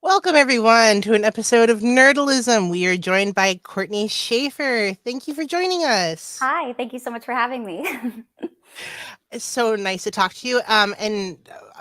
Welcome, everyone, to an episode of Nerdalism. We are joined by Courtney Shaffer. Thank you for joining us. Hi, thank you so much for having me. It's so nice to talk to you. And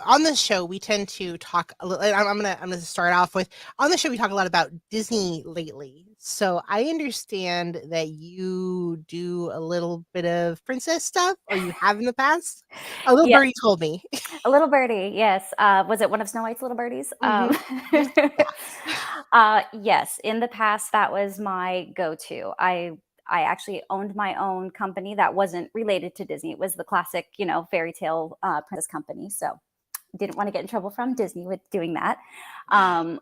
on this show, we tend to talk a little. I'm gonna start off with on the show. We talk a lot about Disney lately. So I understand that you do a little bit of princess stuff, or you have in the past. A little Yes, birdie told me. a little birdie, yes. Was it one of Snow White's little birdies? Hmm. Yes. Yes, in the past, that was my go-to. I actually owned my own company that wasn't related to Disney. It was the classic, fairy tale princess company. So didn't want to get in trouble from Disney with doing that.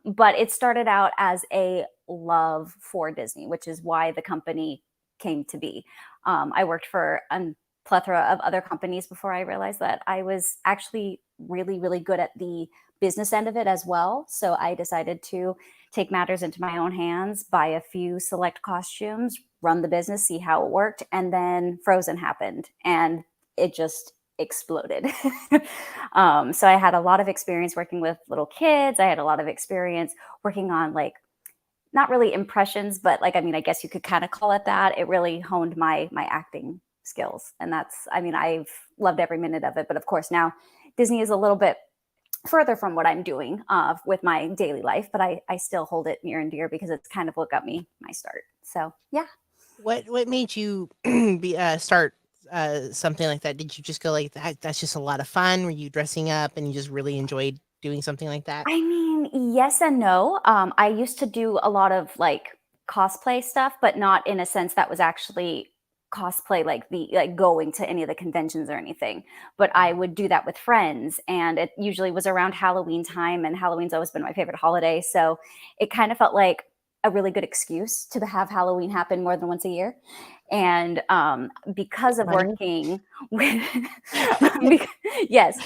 But it started out as a love for Disney, which is why the company came to be. I worked for a plethora of other companies before I realized that I was actually really, really good at the business end of it as well. So I decided to take matters into my own hands, buy a few select costumes, run the business, see how it worked. And then Frozen happened and it just exploded. So I had a lot of experience working with little kids. I had a lot of experience working on like not really impressions, but like I guess you could kind of call it that. It really honed my acting skills, and I've loved every minute of it. But of course now Disney is a little bit further from what I'm doing with my daily life, but I still hold it near and dear because it's kind of what got me my start. So yeah. What made you start something like that? Did you just go like that? That's just a lot of fun. Were you dressing up and you just really enjoyed doing something like that? I mean, yes and no. I used to do a lot of like cosplay stuff, but not in a sense that was actually cosplay like going to any of the conventions or anything. But I would do that with friends, and it usually was around Halloween time, and Halloween's always been my favorite holiday. So it kind of felt like a really good excuse to have Halloween happen more than once a year. And because of Money. working with, yes,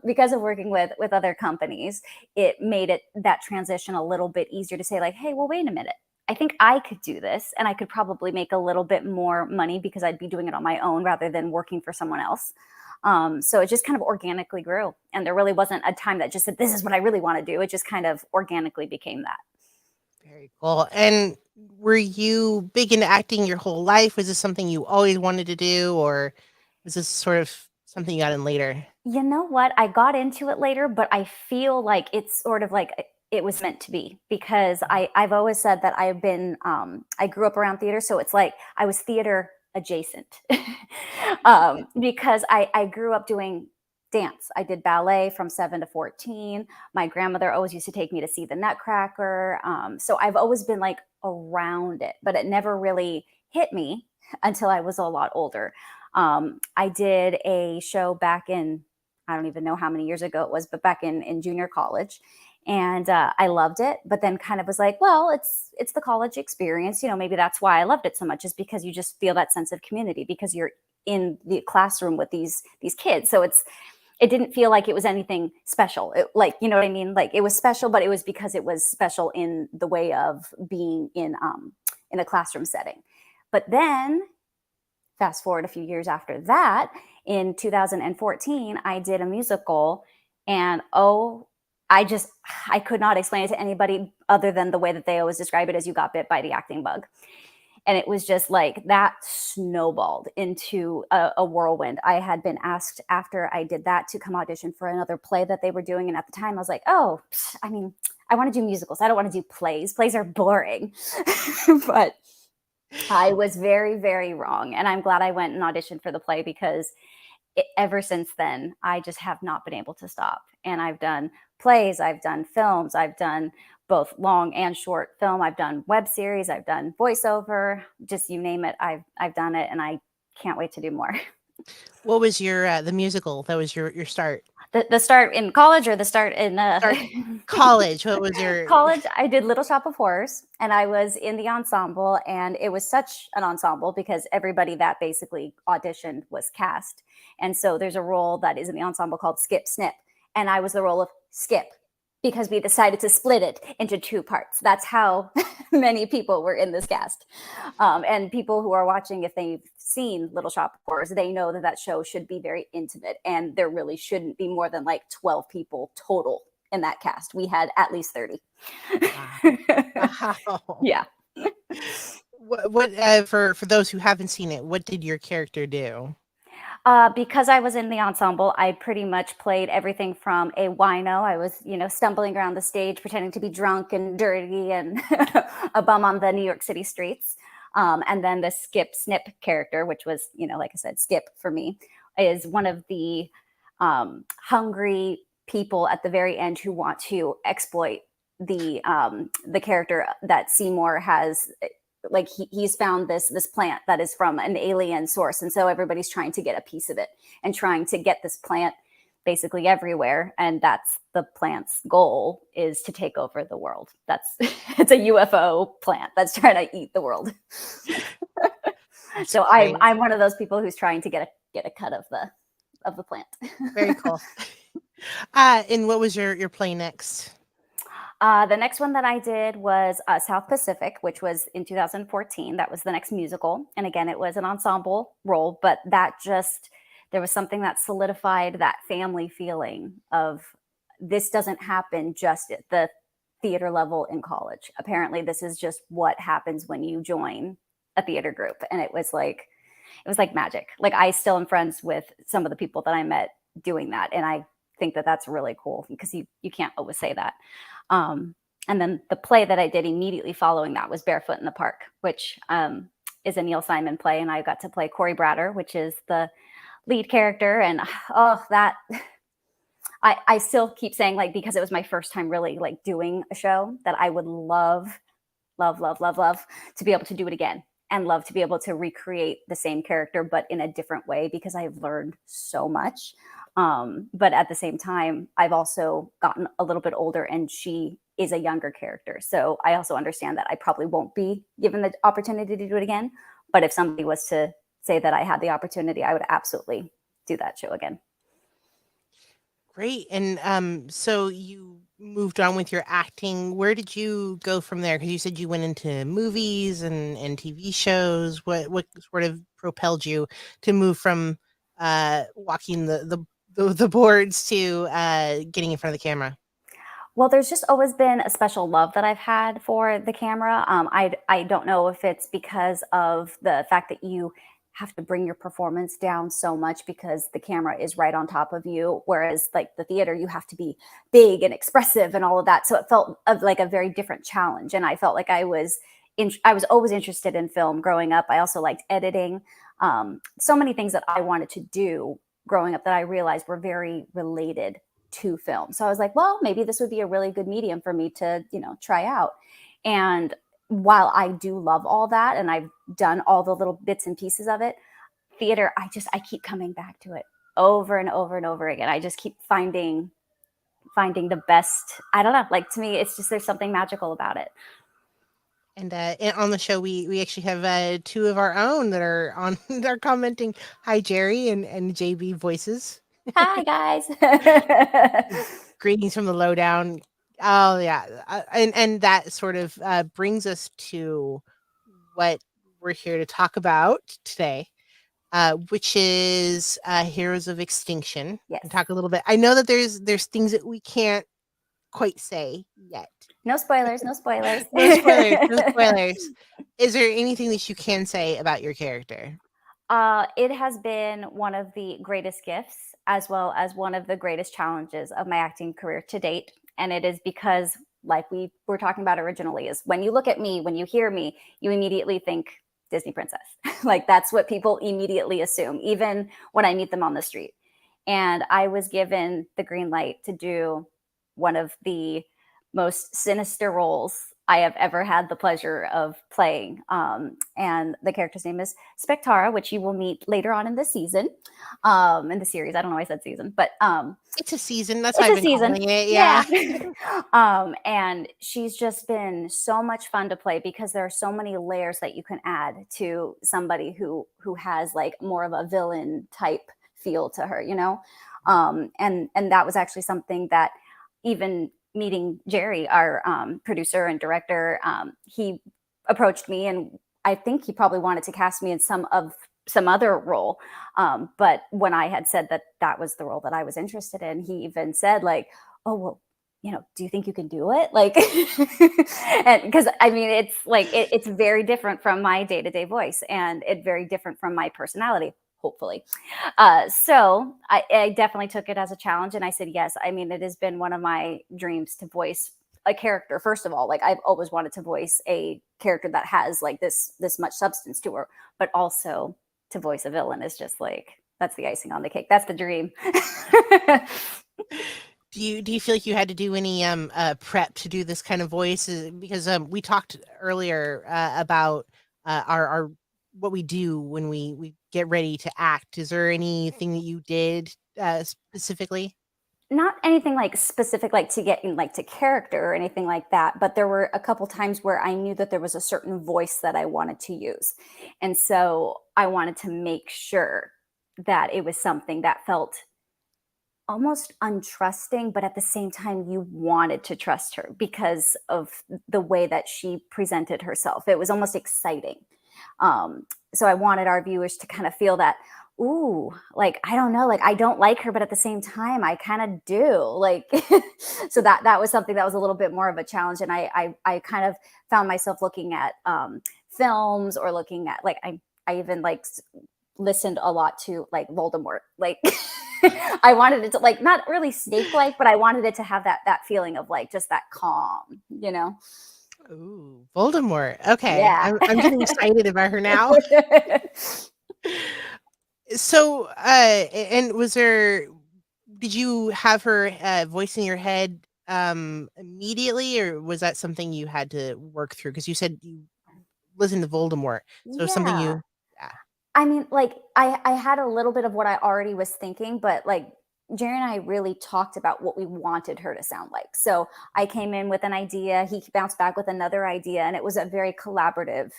because of working with other companies, it made it that transition a little bit easier to say like, hey, well, wait a minute. I think I could do this and I could probably make a little bit more money because I'd be doing it on my own rather than working for someone else. So it just kind of organically grew. And there really wasn't a time that just said, this is what I really want to do. It just kind of organically became that. Very cool. And were you big into acting your whole life? Was this something you always wanted to do, or was this sort of something you got in later? You know what? I got into it later, but I feel like it's sort of like it was meant to be because I've always said that I grew up around theater, so it's like I was theater adjacent. Because I grew up doing dance. I did ballet from 7 to 14. My grandmother always used to take me to see the Nutcracker. So I've always been like around it, but it never really hit me until I was a lot older. I did a show back in, I don't even know how many years ago it was, but back in junior college. And I loved it, but then kind of was like, well, it's the college experience. Maybe that's why I loved it so much, is because you just feel that sense of community because you're in the classroom with these kids. So it didn't feel like it was anything special. Like, you know what I mean? Like it was special, but it was because it was special in the way of being in a classroom setting. But then fast forward a few years after that, in 2014, I did a musical, and I could not explain it to anybody other than the way that they always describe it as you got bit by the acting bug. And it was just like that snowballed into a whirlwind. I had been asked after I did that to come audition for another play that they were doing. And at the time, I was like, oh, I want to do musicals. I don't want to do plays. Plays are boring. But I was very, very wrong. And I'm glad I went and auditioned for the play because ever since then, I just have not been able to stop. And I've done plays, I've done films, I've done both long and short film, I've done web series, I've done voiceover, just you name it, I've done it, and I can't wait to do more. What was your the musical? That was your start. The start in college or the start in Start college. What was your college, I did Little Shop of Horrors, and I was in the ensemble, and it was such an ensemble because everybody that basically auditioned was cast. And so there's a role that is in the ensemble called Skip Snip, and I was the role of Skip because we decided to split it into two parts. That's how many people were in this cast. And people who are watching, if they've seen Little Shop of Horrors, they know that that show should be very intimate, and there really shouldn't be more than like 12 people total in that cast. We had at least 30. Wow. Yeah. For those who haven't seen it, what did your character do? Because I was in the ensemble, I pretty much played everything from a wino. I was, stumbling around the stage, pretending to be drunk and dirty and a bum on the New York City streets. And then the Skip Snip character, which was, like I said, Skip for me, is one of the hungry people at the very end who want to exploit the character that Seymour has. Like he's found this plant that is from an alien source, and so everybody's trying to get a piece of it and trying to get this plant basically everywhere, and that's the plant's goal, is to take over the world. It's a UFO plant that's trying to eat the world. So I'm one of those people who's trying to get a cut of the plant. Very cool. And what was your play next? The next one that I did was South Pacific, which was in 2014. That was the next musical. And again, it was an ensemble role, but there was something that solidified that family feeling of this doesn't happen just at the theater level in college. Apparently, this is just what happens when you join a theater group. And it was like magic. Like, I still am friends with some of the people that I met doing that. And I think that that's really cool, because you can't always say that. And then the play that I did immediately following that was Barefoot in the Park, which is a Neil Simon play. And I got to play Corey Bratter, which is the lead character. And I still keep saying, like, because it was my first time really like doing a show, that I would love to be able to do it again, and love to be able to recreate the same character, but in a different way, because I've learned so much. But at the same time, I've also gotten a little bit older, and she is a younger character. So I also understand that I probably won't be given the opportunity to do it again. But if somebody was to say that I had the opportunity, I would absolutely do that show again. Great. And so you moved on with your acting. Where did you go from there? Because you said you went into movies and TV shows. What sort of propelled you to move from walking the boards to getting in front of the camera? Well, there's just always been a special love that I've had for the camera. I don't know if it's because of the fact that you have to bring your performance down so much because the camera is right on top of you, whereas like the theater, you have to be big and expressive and all of that. So it felt like a very different challenge, and I felt like I was always interested in film growing up. I also liked editing. So many things that I wanted to do growing up that I realized were very related to film. So I was like, well, maybe this would be a really good medium for me to, try out. And while I do love all that, and I've done all the little bits and pieces of it, theater, I keep coming back to it over and over and over again. I just keep finding the best. I don't know. Like, to me, it's just, there's something magical about it. And on the show, we actually have two of our own that are on. They're commenting. Hi, Jerry and JB voices. Hi, guys. Greetings from the lowdown. Oh yeah, and that sort of brings us to what we're here to talk about today, which is Heroes of Extinction. Yes. And talk a little bit. I know that there's things that we can't quite say yet. No spoilers. No spoilers. No spoilers. No spoilers. Is there anything that you can say about your character? It has been one of the greatest gifts, as well as one of the greatest challenges of my acting career to date. And it is because, like we were talking about originally, is when you look at me, when you hear me, you immediately think Disney princess. Like, that's what people immediately assume, even when I meet them on the street. And I was given the green light to do one of the most sinister roles I have ever had the pleasure of playing. And the character's name is Spectara, which you will meet later on in the season, in the series. I don't know why I said season, but it's a season. That's why I've been calling it. Yeah. And she's just been so much fun to play, because there are so many layers that you can add to somebody who has like more of a villain type feel to her, and that was actually something that, even meeting Jerry, our producer and director, he approached me, and I think he probably wanted to cast me in some other role. But when I had said that was the role that I was interested in, he even said, like, oh, well, do you think you can do it? Like, and because I mean, it's like, it's very different from my day-to-day voice, and it's very different from my personality, hopefully. So I definitely took it as a challenge, and I said yes. I mean, it has been one of my dreams to voice a character. First of all, like, I've always wanted to voice a character that has like this much substance to her, but also to voice a villain is just like, that's the icing on the cake. That's the dream. Do you feel like you had to do any prep to do this kind of voice? Because we talked earlier about our what we do when we get ready to act. Is there anything that you did specifically? Not anything like specific, like to get in like to character or anything like that, but there were a couple times where I knew that there was a certain voice that I wanted to use, and so I wanted to make sure that it was something that felt almost untrusting, but at the same time you wanted to trust her because of the way that she presented herself. It was almost exciting. So I wanted our viewers to kind of feel that, ooh, like, I don't know, like, I don't like her, but at the same time I kind of do, like. So that was something that was a little bit more of a challenge, and I kind of found myself looking at films, or looking at, like, I even like listened a lot to like Voldemort, like. I wanted it to, like, not really snake like, but I wanted it to have that feeling of like just that calm, you know. Ooh, Voldemort. Okay, Yeah. I'm getting excited about her now. So, and was there? Did you have her voice in your head immediately, or was that something you had to work through? Because you said you listened to Voldemort, so something Yeah. you. Yeah. I mean, like, I had a little bit of what I already was thinking, but like, Jerry and I really talked about what we wanted her to sound like. So I came in with an idea, he bounced back with another idea, and it was a very collaborative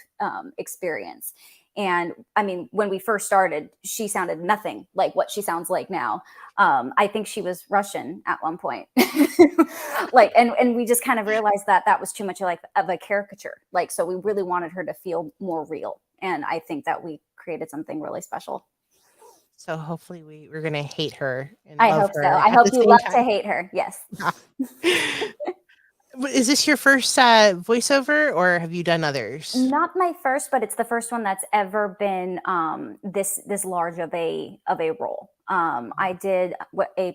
experience. And I mean, when we first started, she sounded nothing like what she sounds like now. I think she was Russian at one point. Like, and we just kind of realized that that was too much like of a caricature. Like, so we really wanted her to feel more real. And I think that we created something really special. So hopefully we're gonna hate her and I love hope so. her I at hope the you same love to time. hate her. Yes. Yeah. Is this your first voiceover, or have you done others? Not my first, but it's the first one that's ever been this large of a role. I did a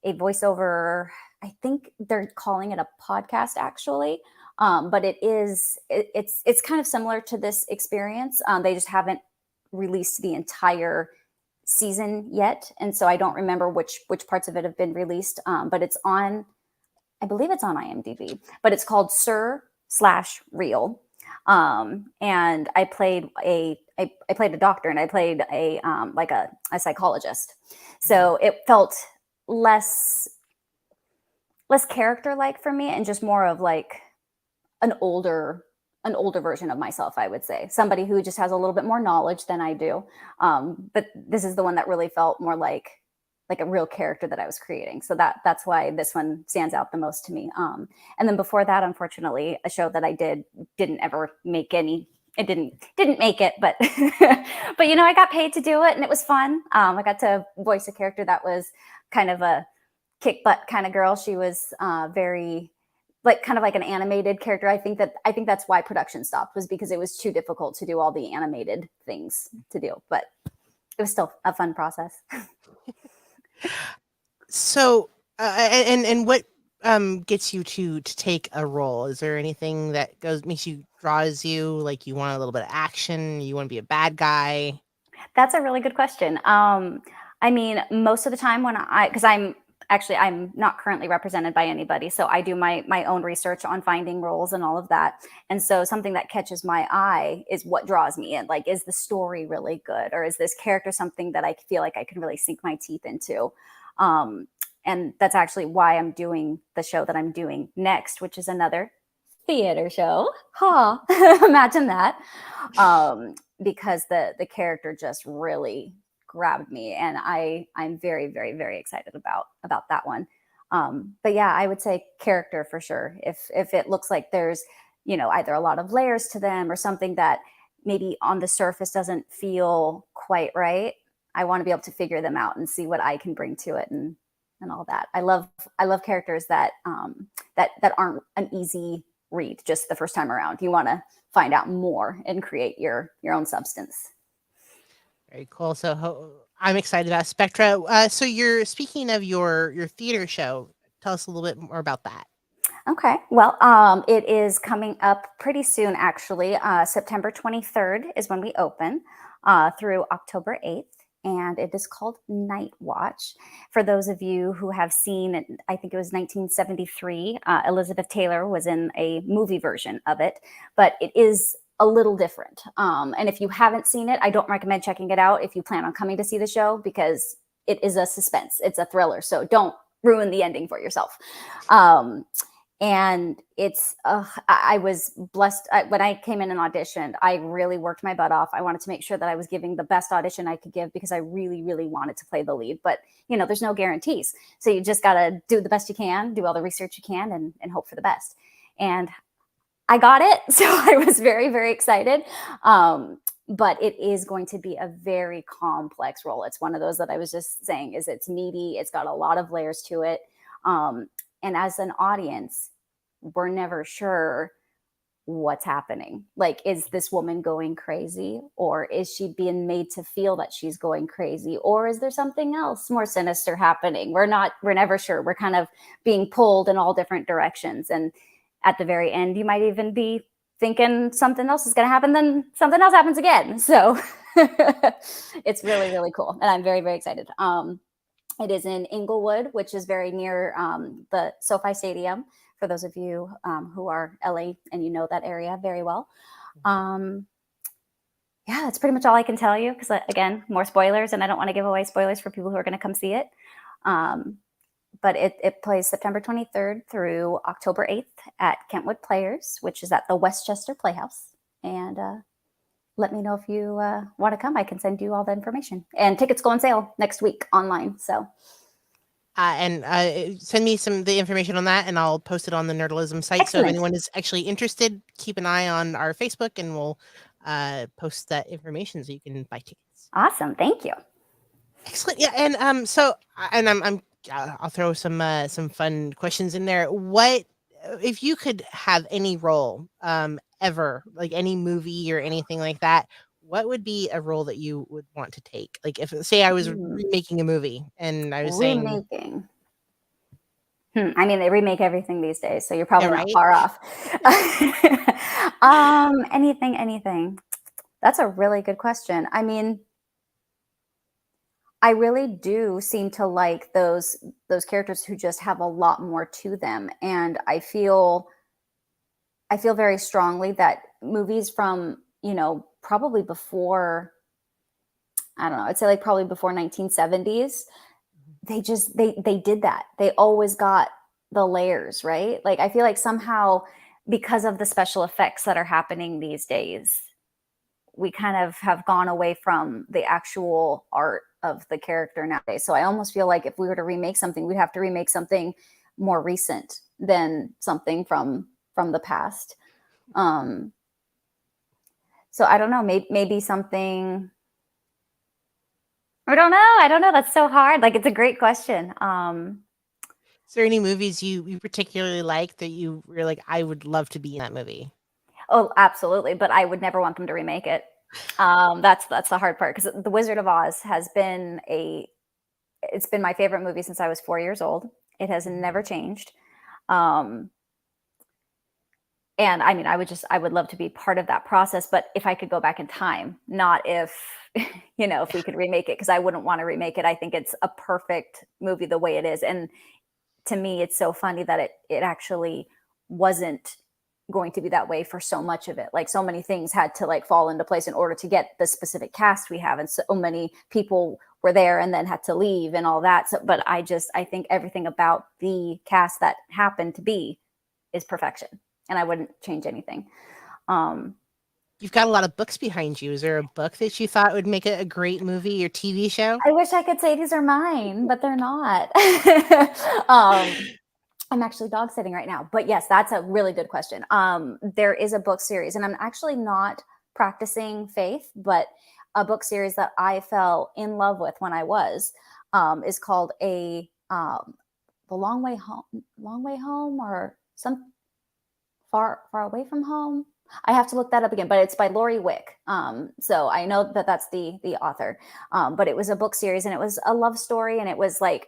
voiceover. I think they're calling it a podcast actually, but it's kind of similar to this experience. They just haven't released the entire season yet, and so I don't remember which parts of it have been released. But it's on, I believe it's on IMDb, but it's called Sir slash Real. And I played a doctor, and I played a like a psychologist. So it felt less less character like for me, and just more of like an older an older version of myself, I would say, somebody who just has a little bit more knowledge than I do. But this is the one that really felt more like a real character that I was creating. So that's why this one stands out the most to me. And then before that, unfortunately, a show that I didn't ever make any. It didn't make it, but but I got paid to do it, and it was fun. I got to voice a character that was kind of a kick butt kind of girl. She was very like kind of like an animated character. I think that's why production stopped, was because it was too difficult to do all the animated things to do. But it was still a fun process. So, and what gets you to take a role? Is there anything that makes you draws you, like you want a little bit of action, you want to be a bad guy? That's a really good question. I mean, most of the time because I'm not currently represented by anybody, so I do my own research on finding roles and all of that. And so something that catches my eye is what draws me in. Like, is the story really good, or is this character something that I feel like I can really sink my teeth into? Um, and that's actually why I'm doing the show that I'm doing next, which is another theater show. Huh. Imagine that. Because the character just really grabbed me, and I'm very, very, very excited about that one. But yeah, I would say character for sure. If it looks like there's either a lot of layers to them, or something that maybe on the surface doesn't feel quite right, I want to be able to figure them out and see what I can bring to it, and and all that. I love characters that that aren't an easy read just the first time around. You want to find out more and create your own substance. Very cool. So I'm excited about Spectra. So you're speaking of your theater show. Tell us a little bit more about that. Okay. Well, it is coming up pretty soon, actually. September 23rd is when we open through October 8th. And it is called Night Watch. For those of you who have seen it, I think it was 1973, Elizabeth Taylor was in a movie version of it, but it is a little different. And if you haven't seen it, I don't recommend checking it out if you plan on coming to see the show, because it is a suspense. It's a thriller. So don't ruin the ending for yourself. And it's I was blessed when I came in and auditioned. I really worked my butt off. I wanted to make sure that I was giving the best audition I could give, because I really, really wanted to play the lead. But there's no guarantees, so you just got to do the best you can, do all the research you can, and hope for the best. And I got it, so I was very, very excited. But it is going to be a very complex role. It's one of those that I was just saying is it's meaty. It's got a lot of layers to it. And as an audience, we're never sure what's happening. Like, is this woman going crazy? Or is she being made to feel that she's going crazy? Or is there something else more sinister happening? We're never sure. We're kind of being pulled in all different directions. And at the very end, you might even be thinking something else is going to happen, then something else happens again. So it's really, really cool. And I'm very, very excited. It is in Inglewood, which is very near the SoFi Stadium, for those of you who are LA and you know that area very well. Yeah, that's pretty much all I can tell you, because, again, more spoilers, and I don't want to give away spoilers for people who are going to come see it. But it plays September 23rd through October 8th at Kentwood Players, which is at the Westchester Playhouse. And let me know if you want to come. I can send you all the information. And tickets go on sale next week online. So, and send me the information on that, and I'll post it on the Nerdalism site. excellent. So if anyone is actually interested, keep an eye on our Facebook, and we'll post that information so you can buy tickets. Awesome, thank you. Excellent. Yeah, and I'll throw some fun questions in there. What if you could have any role ever, like any movie or anything like that? What would be a role that you would want to take? Like, if, say, I was remaking a movie and I was remaking. I mean, they remake everything these days, so you're probably not far off. Anything. That's a really good question. I mean, I really do seem to like those characters who just have a lot more to them. And I feel very strongly that movies from, probably before, I don't know, I'd say like probably before 1970s, they did that. They always got the layers, right? Like, I feel like somehow, because of the special effects that are happening these days, we kind of have gone away from the actual art of the character nowadays. So I almost feel like if we were to remake something, we'd have to remake something more recent than something from the past. So I don't know, maybe something. I don't know. That's so hard. Like, it's a great question. Is there any movies you particularly like that you were like, I would love to be in that movie? Oh, absolutely. But I would never want them to remake it. That's the hard part, because The Wizard of Oz has been it's been my favorite movie since I was 4 years old. It has never changed. And I mean, I would love to be part of that process, but if I could go back in time, not if, if we could remake it, because I wouldn't want to remake it. I think it's a perfect movie the way it is. And to me, it's so funny that it actually wasn't going to be that way for so much of it. Like, so many things had to like fall into place in order to get the specific cast we have. And so many people were there and then had to leave and all that. So, but I think everything about the cast that happened to be is perfection. And I wouldn't change anything. You've got a lot of books behind you. Is there a book that you thought would make it a great movie or TV show? I wish I could say these are mine, but they're not. I'm actually dog sitting right now. But yes, that's a really good question. There is a book series, and I'm actually not practicing faith, but a book series that I fell in love with when I was is called A um, The Long Way Home, or some Far Away from Home. I have to look that up again, but it's by Lori Wick. So I know that that's the author. But it was a book series, and it was a love story, and it was like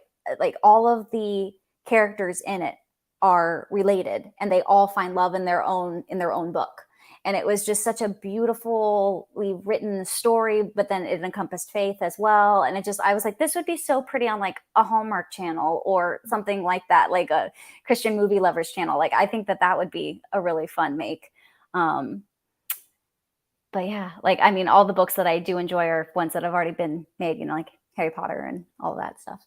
all of the characters in it are related, and they all find love in their own book. And it was just such a beautifully written story, but then it encompassed faith as well. And I was like, this would be so pretty on like a Hallmark channel or something like that, like a Christian movie lovers channel. Like, I think that that would be a really fun make. Um, but yeah, like, I mean, all the books that I do enjoy are ones that have already been made, like Harry Potter and all that stuff.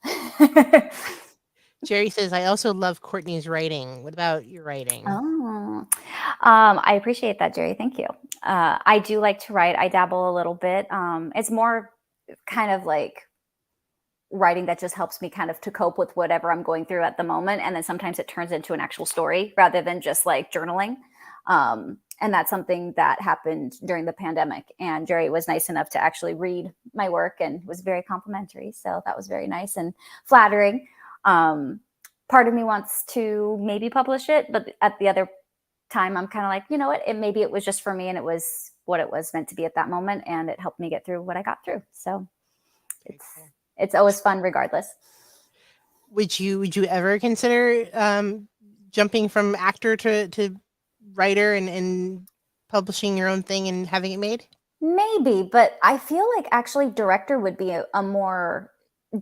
Jerry says, I also love Courtney's writing. What about your writing? Oh, I appreciate that, Jerry. Thank you. I do like to write. I dabble a little bit. It's more kind of like writing that just helps me kind of to cope with whatever I'm going through at the moment. And then sometimes it turns into an actual story rather than just like journaling. And that's something that happened during the pandemic. And Jerry was nice enough to actually read my work and was very complimentary. So that was very nice and flattering. Part of me wants to maybe publish it, but at the other time, I'm kind of like, you know what, maybe it was just for me and it was what it was meant to be at that moment. And it helped me get through what I got through. So it's always fun regardless. Would you ever consider jumping from actor to writer and publishing your own thing and having it made? Maybe, but I feel like actually director would be a more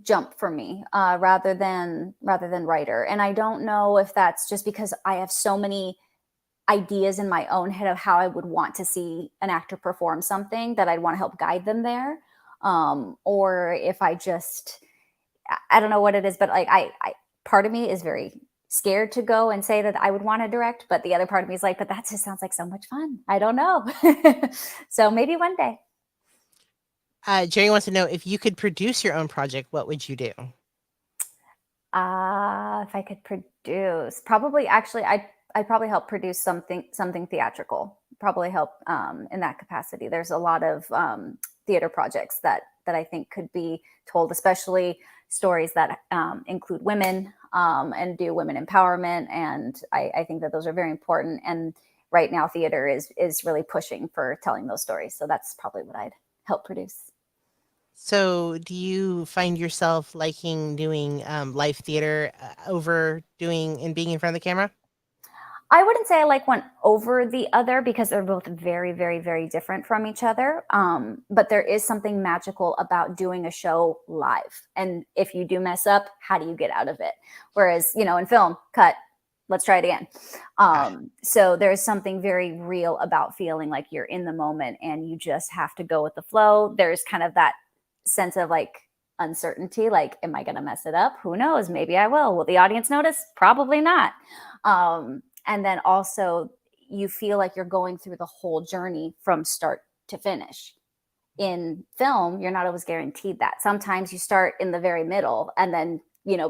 jump for me rather than writer. And I don't know if that's just because I have so many ideas in my own head of how I would want to see an actor perform something that I'd want to help guide them there. Or if I don't know what it is, but like I part of me is very scared to go and say that I would want to direct, but the other part of me is like, but that just sounds like so much fun. I don't know. So maybe one day. Jerry wants to know, if you could produce your own project, what would you do? If I could produce, probably actually, I'd probably help produce something theatrical. Probably help in that capacity. There's a lot of theater projects that I think could be told, especially stories that include women and do women empowerment. And I think that those are very important. And right now, theater is really pushing for telling those stories. So that's probably what I'd help produce. So do you find yourself liking doing live theater over doing and being in front of the camera? I wouldn't say I like one over the other because they're both very, very, very different from each other. But there is something magical about doing a show live. And if you do mess up, how do you get out of it? Whereas, in film, cut, let's try it again. So there's something very real about feeling like you're in the moment and you just have to go with the flow. There's kind of that sense of like uncertainty, like, am I going to mess it up? Who knows? Maybe I will. Will the audience notice? Probably not. And then also you feel like you're going through the whole journey from start to finish. In film, you're not always guaranteed that. Sometimes you start in the very middle and then,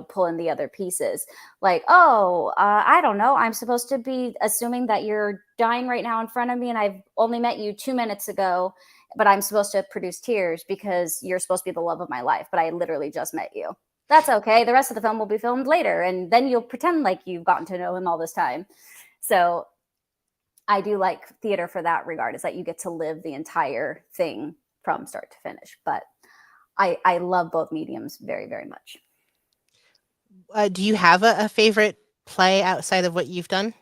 pull in the other pieces. Like, I don't know. I'm supposed to be assuming that you're dying right now in front of me and I've only met you 2 minutes ago, but I'm supposed to produce tears because you're supposed to be the love of my life, but I literally just met you. That's okay. The rest of the film will be filmed later, and then you'll pretend like you've gotten to know him all this time. So I do like theater for that regard, is that you get to live the entire thing from start to finish. But I love both mediums very, very much. Do you have a favorite play outside of what you've done?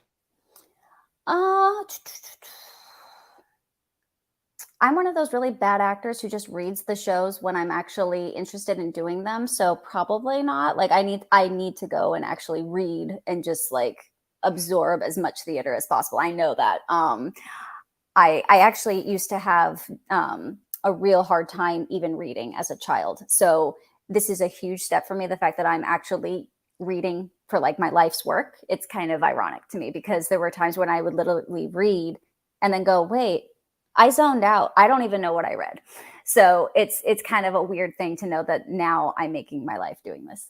I'm one of those really bad actors who just reads the shows when I'm actually interested in doing them. So probably not. Like I need to go and actually read and just like absorb as much theater as possible. I know that. I actually used to have a real hard time even reading as a child. So this is a huge step for me. The fact that I'm actually reading for like my life's work, it's kind of ironic to me because there were times when I would literally read and then go, wait, I zoned out. I don't even know what I read. So it's kind of a weird thing to know that now I'm making my life doing this.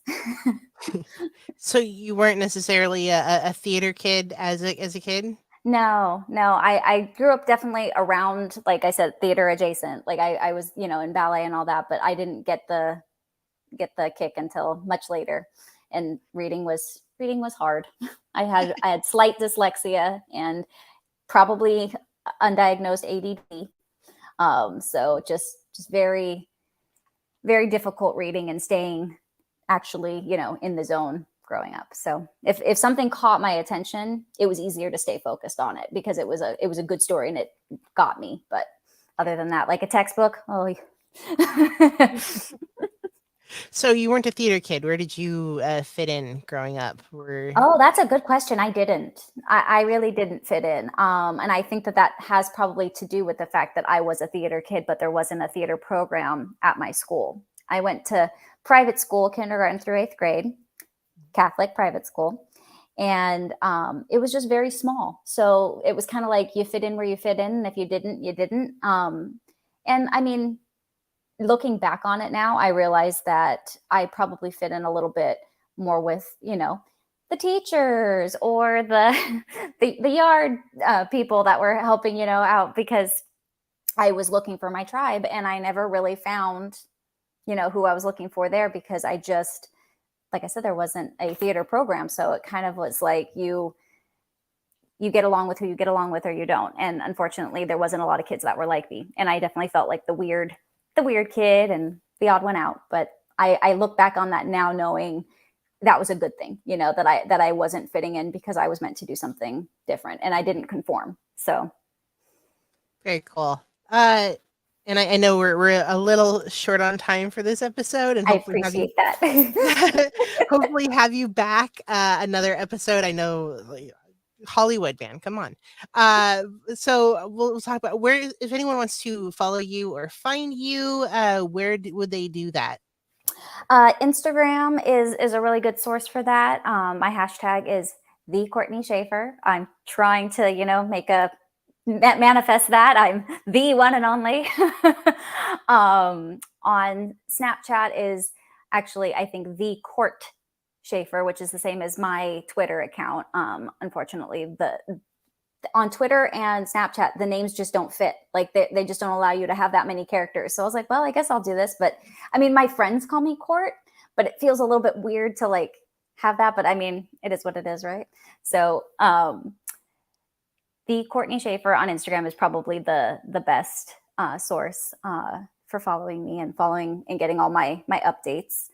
So you weren't necessarily a theater kid as a kid? No. I grew up definitely around, like I said, theater adjacent. Like I was, in ballet and all that, but I didn't get the kick until much later. and reading was hard. I had slight dyslexia and probably undiagnosed ADD. So just very, very difficult reading and staying actually, in the zone growing up. So if something caught my attention, it was easier to stay focused on it because it was a good story and it got me. But other than that, like a textbook, oh. So you weren't a theater kid. Where did you fit in growing up? Oh, that's a good question. I didn't. I really didn't fit in. And I think that has probably to do with the fact that I was a theater kid, but there wasn't a theater program at my school. I went to private school, kindergarten through 8th grade, Catholic private school. And it was just very small. So it was kind of like you fit in where you fit in. And if you didn't, you didn't. And I mean, looking back on it now, I realize that I probably fit in a little bit more with, the teachers or the yard people that were helping, out because I was looking for my tribe and I never really found, who I was looking for there because I just, like I said, there wasn't a theater program. So it kind of was like you get along with who you get along with or you don't. And unfortunately, there wasn't a lot of kids that were like me. And I definitely felt like the weird kid and the odd one out. But I look back on that now knowing that was a good thing, that I wasn't fitting in because I was meant to do something different and I didn't conform. So. Very cool. And I know we're a little short on time for this episode, and hopefully I appreciate that. Hopefully have you back another episode. I know Hollywood, man, come on. So we'll talk about where, if anyone wants to follow you or find you, where would they do that? Instagram is a really good source for that. My hashtag is the Courtney Shaffer. I'm trying to, manifest that I'm the one and only. On Snapchat is actually, I think, the Court Shaffer, which is the same as my Twitter account. Unfortunately, on Twitter and Snapchat, the names just don't fit. Like they just don't allow you to have that many characters. So I was like, well, I guess I'll do this. But I mean, my friends call me Court, but it feels a little bit weird to like have that. But I mean, it is what it is, right? So the Courtney Shaffer on Instagram is probably the best source for following me and getting all my updates.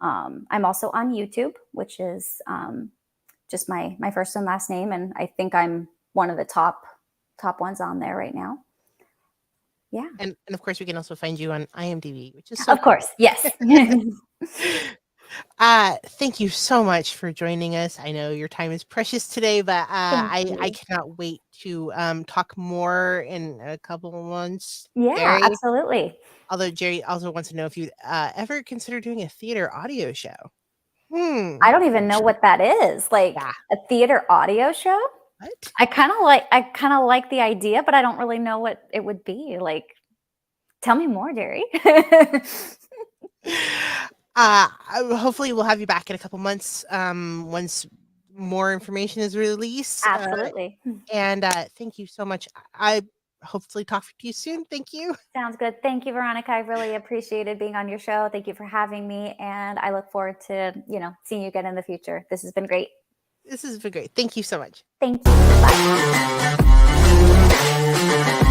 I'm also on YouTube, which is just my first and last name, and I think I'm one of the top ones on there right now. Yeah, and of course we can also find you on IMDb, which is of course, yes. Thank you so much for joining us. I know your time is precious today, but I cannot wait to talk more in a couple of months. Yeah, Jerry, absolutely. Although Jerry also wants to know if you'd ever consider doing a theater audio show. I don't even know what that is. Like a theater audio show? What? I kind of like the idea, but I don't really know what it would be. Like, tell me more, Jerry. Hopefully we'll have you back in a couple months once more information is released. Absolutely. And thank you so much. I hopefully talk to you soon. Thank you. Sounds good. Thank you, Veronica. I really appreciated being on your show. Thank you for having me. And I look forward to, seeing you again in the future. This has been great. This has been great. Thank you so much. Thank you. Bye.